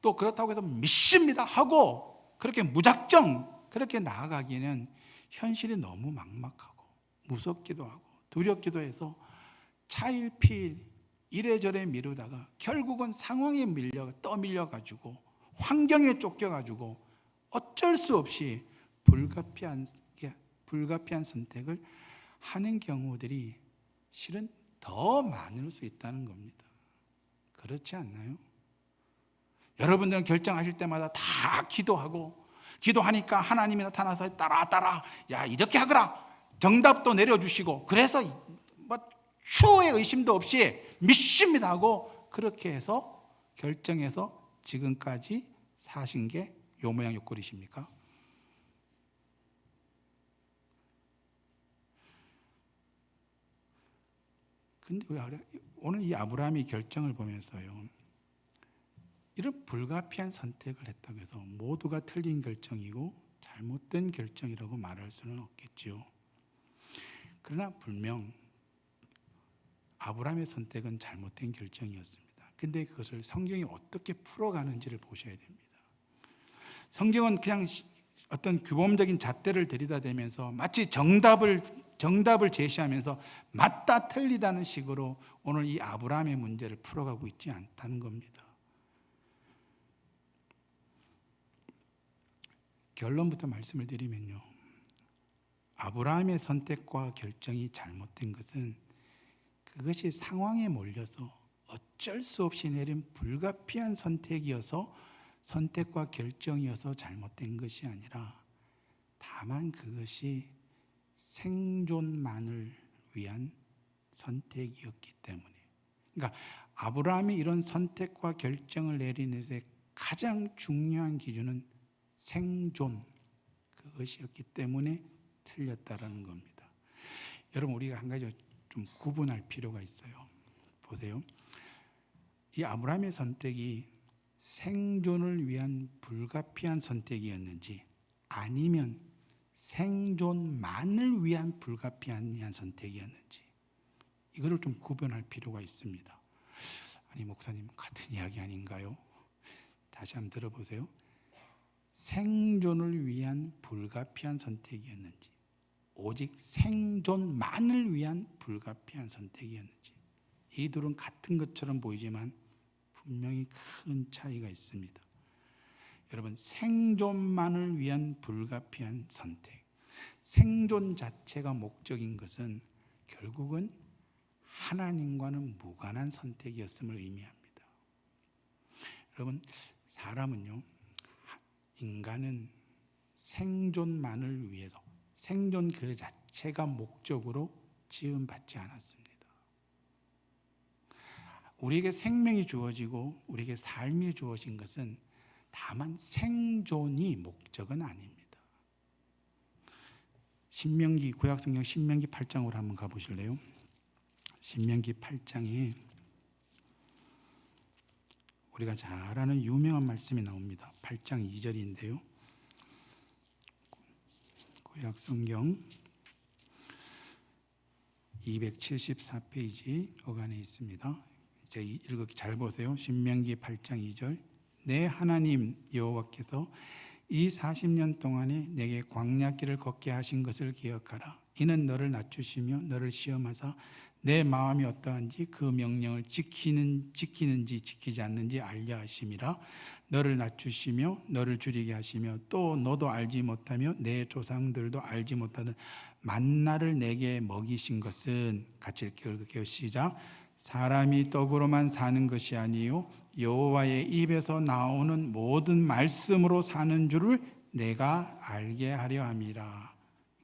또 그렇다고 해서 믿습니다 하고 그렇게 무작정 그렇게 나아가기에는 현실이 너무 막막하고 무섭기도 하고 두렵기도 해서 차일피일 이래저래 미루다가 결국은 상황에 떠밀려가지고, 환경에 쫓겨가지고 어쩔 수 없이 불가피한 선택을 하는 경우들이 실은 더 많을 수 있다는 겁니다. 그렇지 않나요? 여러분들은 결정하실 때마다 다 기도하니까 하나님이 나타나서 따라 야 이렇게 하거라 정답도 내려주시고, 그래서 추호의 의심도 없이 믿습니다 하고 그렇게 해서 결정해서 지금까지 사신 게 요 모양 요 꼴이십니까? 근데 오늘 이 아브라함의 결정을 보면서요, 이런 불가피한 선택을 했다고 해서 모두가 틀린 결정이고 잘못된 결정이라고 말할 수는 없겠지요. 그러나 분명 아브라함의 선택은 잘못된 결정이었습니다. 근데 그것을 성경이 어떻게 풀어가는지를 보셔야 됩니다. 성경은 그냥 어떤 규범적인 잣대를 들이다대면서 마치 정답을 제시하면서 맞다 틀리다는 식으로 오늘 이 아브라함의 문제를 풀어가고 있지 않다는 겁니다. 결론부터 말씀을 드리면요, 아브라함의 선택과 결정이 잘못된 것은 그것이 상황에 몰려서 어쩔 수 없이 내린 불가피한 선택과 결정이어서 잘못된 것이 아니라, 다만 그것이 생존만을 위한 선택이었기 때문에, 그러니까 아브라함이 이런 선택과 결정을 내리는 데 가장 중요한 기준은 생존, 그것이었기 때문에 틀렸다라는 겁니다. 여러분, 우리가 한 가지 좀 구분할 필요가 있어요. 보세요. 이 아브라함의 선택이 생존을 위한 불가피한 선택이었는지, 아니면 생존만을 위한 불가피한 선택이었는지, 이거를 좀 구분할 필요가 있습니다. 아니, 목사님, 같은 이야기 아닌가요? 다시 한번 들어보세요. 생존을 위한 불가피한 선택이었는지, 오직 생존만을 위한 불가피한 선택이었는지, 이 둘은 같은 것처럼 보이지만 분명히 큰 차이가 있습니다. 여러분, 생존만을 위한 불가피한 선택, 생존 자체가 목적인 것은 결국은 하나님과는 무관한 선택이었음을 의미합니다. 여러분, 사람은요, 인간은 생존만을 위해서, 생존 그 자체가 목적으로 지음받지 않았습니다. 우리에게 생명이 주어지고 우리에게 삶이 주어진 것은 다만 생존이 목적은 아닙니다. 신명기, 구약성경 신명기 8장으로 한번 가보실래요? 신명기 8장에 우리가 잘 아는 유명한 말씀이 나옵니다. 8장 2절인데요. 구약성경 274페이지 어간에 있습니다. 이제 읽기 잘 보세요. 신명기 8장 2절. 내 하나님 여호와께서 이 40년 동안에 내게 광야길을 걷게 하신 것을 기억하라. 이는 너를 낮추시며 너를 시험하사 내 마음이 어떠한지 그 명령을 지키는지 지키지 않는지 알려 하심이라. 너를 낮추시며 너를 줄이게 하시며 또 너도 알지 못하며 내 조상들도 알지 못하는 만나를 내게 먹이신 것은, 같이 읽을게요. 시작. 사람이 떡으로만 사는 것이 아니요 여호와의 입에서 나오는 모든 말씀으로 사는 줄을 내가 알게 하려 함이라.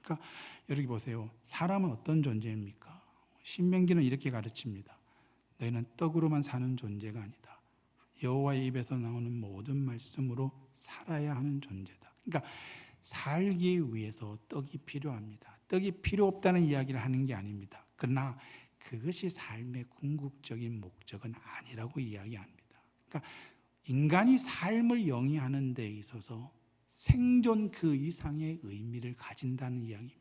그러니까 여기 보세요. 사람은 어떤 존재입니까? 신명기는 이렇게 가르칩니다. 너희는 떡으로만 사는 존재가 아니다. 여호와의 입에서 나오는 모든 말씀으로 살아야 하는 존재다. 그러니까 살기 위해서 떡이 필요합니다. 떡이 필요 없다는 이야기를 하는 게 아닙니다. 그러나 그것이 삶의 궁극적인 목적은 아니라고 이야기합니다. 그러니까 인간이 삶을 영위하는 데 있어서 생존 그 이상의 의미를 가진다는 이야기입니다.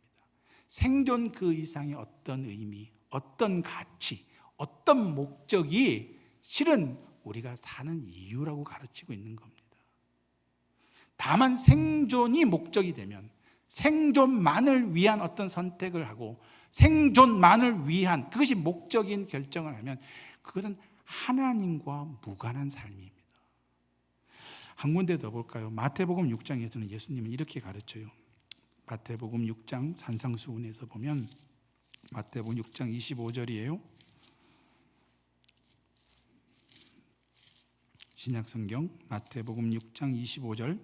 생존 그 이상의 어떤 의미, 어떤 가치, 어떤 목적이 실은 우리가 사는 이유라고 가르치고 있는 겁니다. 다만 생존이 목적이 되면, 생존만을 위한 어떤 선택을 하고 생존만을 위한 그것이 목적인 결정을 하면 그것은 하나님과 무관한 삶입니다. 한 군데 더 볼까요? 마태복음 6장에서는 예수님은 이렇게 가르쳐요. 마태복음 6장 산상수훈에서 보면 마태복음 6장 25절이에요. 신약성경 마태복음 6장 25절.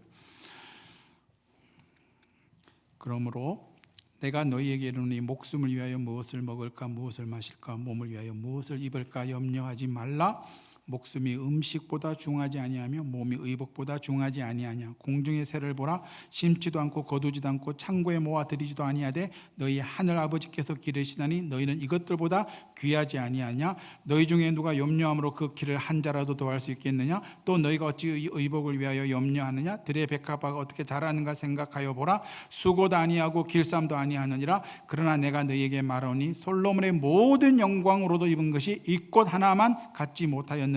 그러므로 내가 너희에게 이르노니 목숨을 위하여 무엇을 먹을까 무엇을 마실까 몸을 위하여 무엇을 입을까 염려하지 말라. 목숨이 음식보다 중하지 아니하며 몸이 의복보다 중하지 아니하냐. 공중의 새를 보라. 심지도 않고 거두지도 않고 창고에 모아 들이지도 아니하되 너희 하늘 아버지께서 기르시나니 너희는 이것들보다 귀하지 아니하냐. 너희 중에 누가 염려함으로 그 길을 한 자라도 더할 수 있겠느냐. 또 너희가 어찌 의복을 위하여 염려하느냐. 들의 백합화가 어떻게 자라는가 생각하여 보라. 수고도 아니하고 길쌈도 아니하느니라. 그러나 내가 너희에게 말하노니 솔로몬의 모든 영광으로도 입은 것이 이 꽃 하나만 갖지 못하였느니라.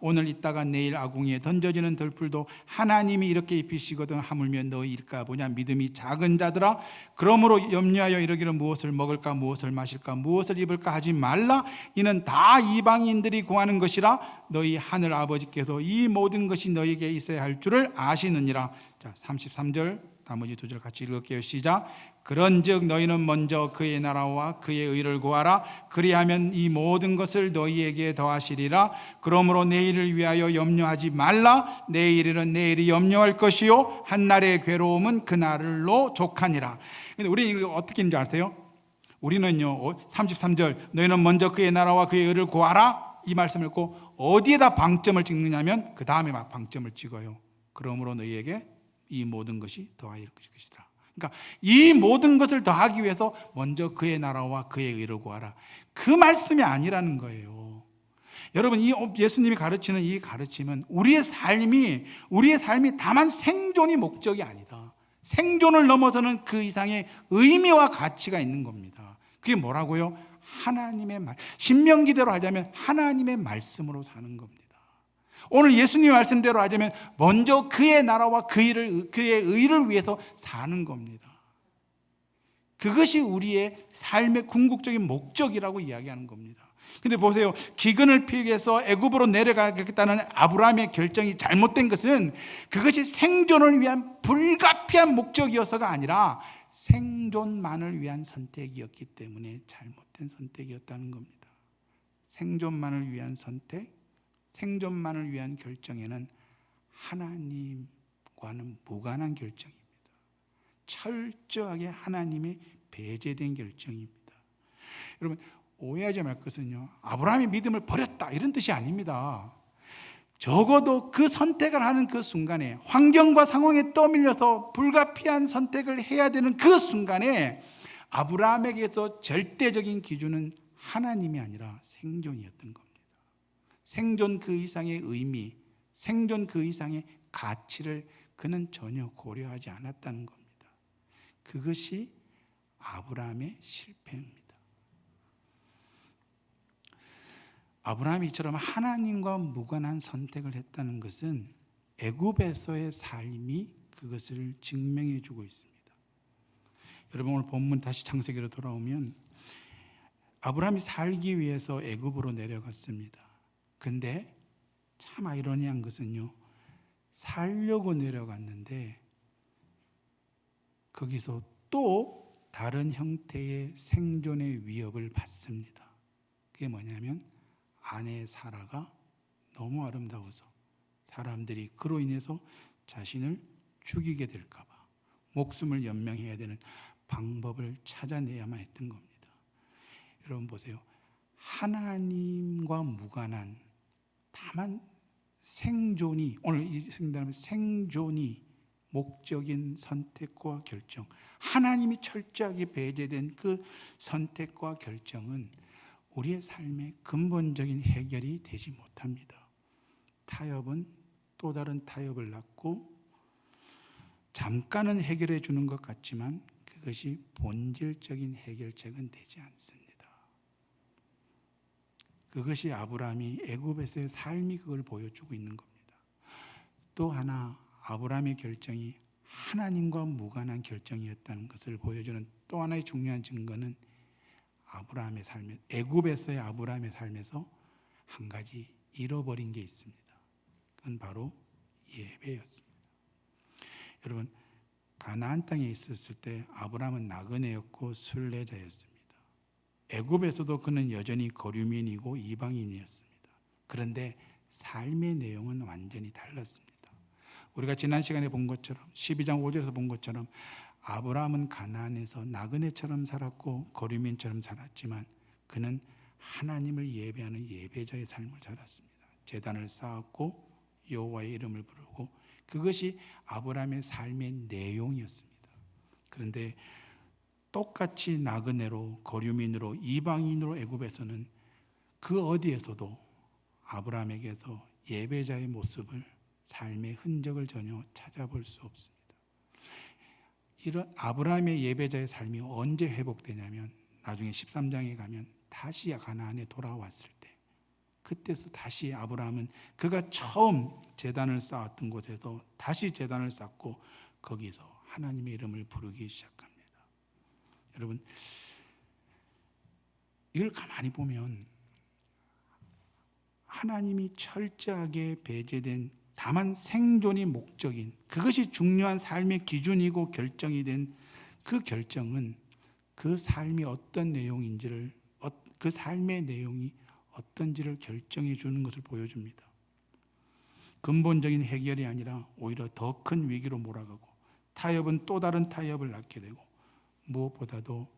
오늘 있다가 내일 아궁이에 던져지는 들풀도 하나님이 이렇게 입히시거든 하물며 너희일까 보냐. 믿음이 작은 자들아, 그러므로 염려하여 이르기를 무엇을 먹을까 무엇을 마실까 무엇을 입을까 하지 말라. 이는 다 이방인들이 구하는 것이라. 너희 하늘 아버지께서 이 모든 것이 너희에게 있어야 할 줄을 아시느니라. 자, 33절 나머지 두 절 같이 읽을게요. 시작. 그런즉 너희는 먼저 그의 나라와 그의 의를 구하라. 그리하면 이 모든 것을 너희에게 더하시리라. 그러므로 내일을 위하여 염려하지 말라. 내일은 내일이 염려할 것이요 한날의 괴로움은 그날로 족하니라. 근데 우리 이거 어떻게 있는지 아세요? 우리는요 33절 너희는 먼저 그의 나라와 그의 의를 구하라. 이 말씀을 읽고 어디에다 방점을 찍느냐면 그 다음에 막 방점을 찍어요. 그러므로 너희에게 이 모든 것이 더하일 것이라. 그러니까 이 모든 것을 더하기 위해서 먼저 그의 나라와 그의 의를 구하라. 그 말씀이 아니라는 거예요. 여러분, 이 예수님이 가르치는 이 가르침은 우리의 삶이 다만 생존이 목적이 아니다. 생존을 넘어서는 그 이상의 의미와 가치가 있는 겁니다. 그게 뭐라고요? 하나님의 말, 신명기대로 하자면 하나님의 말씀으로 사는 겁니다. 오늘 예수님의 말씀대로 하자면 먼저 그의 나라와 그의 의를 위해서 사는 겁니다. 그것이 우리의 삶의 궁극적인 목적이라고 이야기하는 겁니다. 근데 보세요, 기근을 피해서 애굽으로 내려가겠다는 아브라함의 결정이 잘못된 것은 그것이 생존을 위한 불가피한 목적이어서가 아니라 생존만을 위한 선택이었기 때문에 잘못된 선택이었다는 겁니다. 생존만을 위한 선택, 생존만을 위한 결정에는 하나님과는 무관한 결정입니다. 철저하게 하나님의 배제된 결정입니다. 여러분, 오해하지 말 것은요, 아브라함이 믿음을 버렸다 이런 뜻이 아닙니다. 적어도 그 선택을 하는 그 순간에, 환경과 상황에 떠밀려서 불가피한 선택을 해야 되는 그 순간에 아브라함에게서 절대적인 기준은 하나님이 아니라 생존이었던 겁니다. 생존 그 이상의 의미, 생존 그 이상의 가치를 그는 전혀 고려하지 않았다는 겁니다. 그것이 아브라함의 실패입니다. 아브라함이 이처럼 하나님과 무관한 선택을 했다는 것은 애굽에서의 삶이 그것을 증명해 주고 있습니다. 여러분, 오늘 본문 다시 창세기로 돌아오면 아브라함이 살기 위해서 애굽으로 내려갔습니다. 근데 참 아이러니한 것은요, 살려고 내려갔는데 거기서 또 다른 형태의 생존의 위협을 받습니다. 그게 뭐냐면 아내 사라가 너무 아름다워서 사람들이 그로 인해서 자신을 죽이게 될까 봐 목숨을 연명해야 되는 방법을 찾아내야만 했던 겁니다. 여러분 보세요. 하나님과 무관한 다만 생존이, 오늘 이 생각하면 생존이 목적인 선택과 결정, 하나님이 철저하게 배제된 그 선택과 결정은 우리의 삶의 근본적인 해결이 되지 못합니다. 타협은 또 다른 타협을 낳고 잠깐은 해결해 주는 것 같지만 그것이 본질적인 해결책은 되지 않습니다. 그것이 아브라함이 애굽에서의 삶이 그걸 보여주고 있는 겁니다. 또 하나, 아브라함의 결정이 하나님과 무관한 결정이었다는 것을 보여주는 또 하나의 중요한 증거는 아브라함의 삶에, 애굽에서의 아브라함의 삶에서 한 가지 잃어버린 게 있습니다. 그건 바로 예배였습니다. 여러분, 가나안 땅에 있었을 때 아브라함은 나그네였고 순례자였습니다. 애굽에서도 그는 여전히 거류민이고 이방인이었습니다. 그런데 삶의 내용은 완전히 달랐습니다. 우리가 지난 시간에 본 것처럼 12장 5절에서 본 것처럼 아브라함은 가나안에서 나그네처럼 살았고 거류민처럼 살았지만 그는 하나님을 예배하는 예배자의 삶을 살았습니다. 제단을 쌓았고 여호와의 이름을 부르고 그것이 아브라함의 삶의 내용이었습니다. 그런데 똑같이 나그네로 거류민으로 이방인으로 애굽에서는 그 어디에서도 아브라함에게서 예배자의 모습을, 삶의 흔적을 전혀 찾아볼 수 없습니다. 이런 아브라함의 예배자의 삶이 언제 회복되냐면 나중에 13장에 가면 다시 가나안에 돌아왔을 때, 그때서 다시 아브라함은 그가 처음 제단을 쌓았던 곳에서 다시 제단을 쌓고 거기서 하나님의 이름을 부르기 시작합니다. 여러분, 이걸 가만히 보면 하나님이 철저하게 배제된, 다만 생존이 목적인, 그것이 중요한 삶의 기준이고 결정이 된 그 결정은 그 삶이 어떤 내용인지를, 그 삶의 내용이 어떤지를 결정해 주는 것을 보여줍니다. 근본적인 해결이 아니라 오히려 더 큰 위기로 몰아가고 타협은 또 다른 타협을 낳게 되고 무엇보다도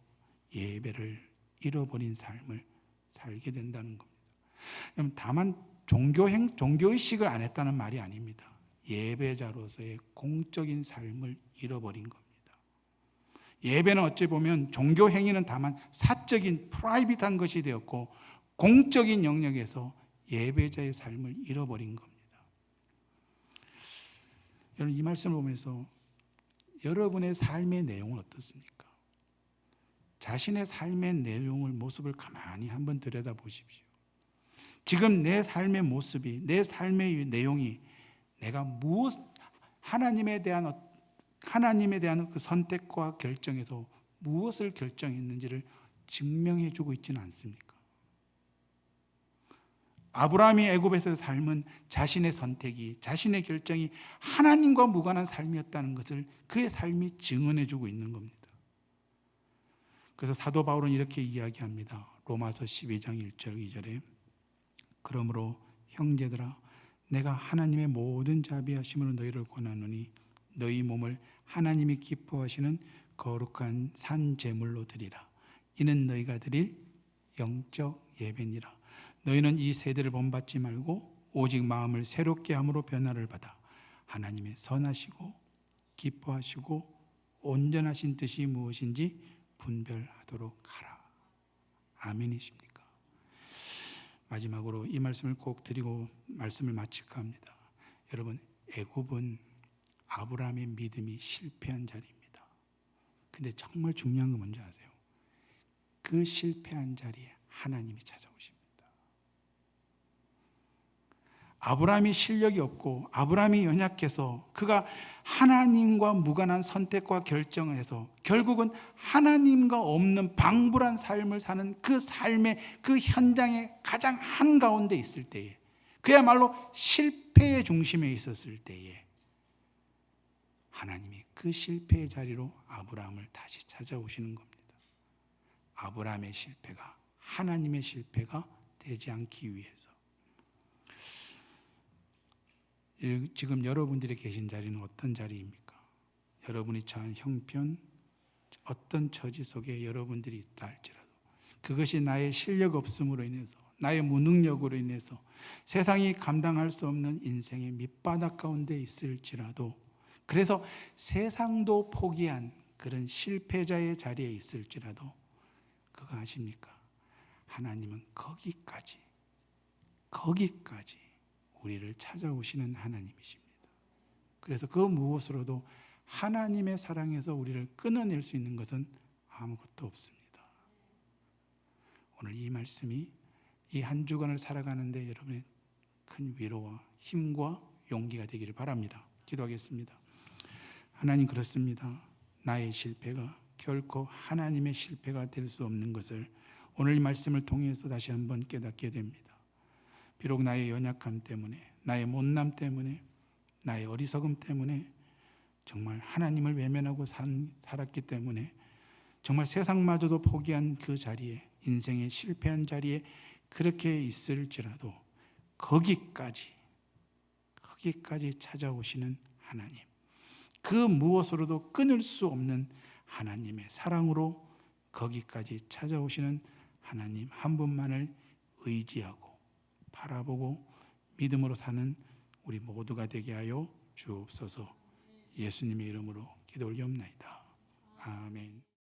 예배를 잃어버린 삶을 살게 된다는 겁니다. 다만 종교의식을 안 했다는 말이 아닙니다. 예배자로서의 공적인 삶을 잃어버린 겁니다. 예배는 어찌 보면 종교 행위는 다만 사적인 프라이빗한 것이 되었고 공적인 영역에서 예배자의 삶을 잃어버린 겁니다. 여러분, 이 말씀을 보면서 여러분의 삶의 내용은 어떻습니까? 자신의 삶의 내용을, 모습을 가만히 한번 들여다보십시오. 지금 내 삶의 모습이, 내 삶의 내용이 내가 하나님에 대한 그 선택과 결정에서 무엇을 결정했는지를 증명해 주고 있지는 않습니까? 아브라함이 애굽에서 삶은 자신의 선택이, 자신의 결정이 하나님과 무관한 삶이었다는 것을 그의 삶이 증언해 주고 있는 겁니다. 그래서 사도 바울은 이렇게 이야기합니다. 로마서 12장 1절 2절에 그러므로 형제들아 내가 하나님의 모든 자비하심으로 너희를 권하노니 너희 몸을 하나님이 기뻐하시는 거룩한 산 제물로 드리라. 이는 너희가 드릴 영적 예배니라. 너희는 이 세대를 본받지 말고 오직 마음을 새롭게 함으로 변화를 받아 하나님의 선하시고 기뻐하시고 온전하신 뜻이 무엇인지 분별하도록 하라. 아멘이십니까? 마지막으로 이 말씀을 꼭 드리고 말씀을 마칠까 합니다. 여러분, 애굽은 아브라함의 믿음이 실패한 자리입니다. 근데 정말 중요한 건 뭔지 아세요? 그 실패한 자리에 하나님이 찾아오십니다. 아브라함이 실력이 없고 아브라함이 연약해서 그가 하나님과 무관한 선택과 결정을 해서 결국은 하나님과 없는 방불한 삶을 사는 그 삶의 그 현장의 가장 한가운데 있을 때에, 그야말로 실패의 중심에 있었을 때에 하나님이 그 실패의 자리로 아브라함을 다시 찾아오시는 겁니다. 아브라함의 실패가 하나님의 실패가 되지 않기 위해서. 지금 여러분들이 계신 자리는 어떤 자리입니까? 여러분이 처한 형편, 어떤 처지 속에 여러분들이 있다 할지라도 그것이 나의 실력 없음으로 인해서, 나의 무능력으로 인해서 세상이 감당할 수 없는 인생의 밑바닥 가운데 있을지라도, 그래서 세상도 포기한 그런 실패자의 자리에 있을지라도 그거 아십니까? 하나님은 거기까지 우리를 찾아오시는 하나님이십니다. 그래서 그 무엇으로도 하나님의 사랑에서 우리를 끊어낼 수 있는 것은 아무것도 없습니다. 오늘 이 말씀이 이 한 주간을 살아가는데 여러분의 큰 위로와 힘과 용기가 되기를 바랍니다. 기도하겠습니다. 하나님, 그렇습니다. 나의 실패가 결코 하나님의 실패가 될 수 없는 것을 오늘 이 말씀을 통해서 다시 한번 깨닫게 됩니다. 비록 나의 연약함 때문에, 나의 못남 때문에, 나의 어리석음 때문에 정말 하나님을 외면하고 살았기 때문에 정말 세상마저도 포기한 그 자리에, 인생의 실패한 자리에 그렇게 있을지라도 거기까지 찾아오시는 하나님, 그 무엇으로도 끊을 수 없는 하나님의 사랑으로 거기까지 찾아오시는 하나님 한 분만을 의지하고 바라보고 믿음으로 사는 우리 모두가 되게 하여 주옵소서. 예수님의 이름으로 기도 올리옵나이다. 아멘.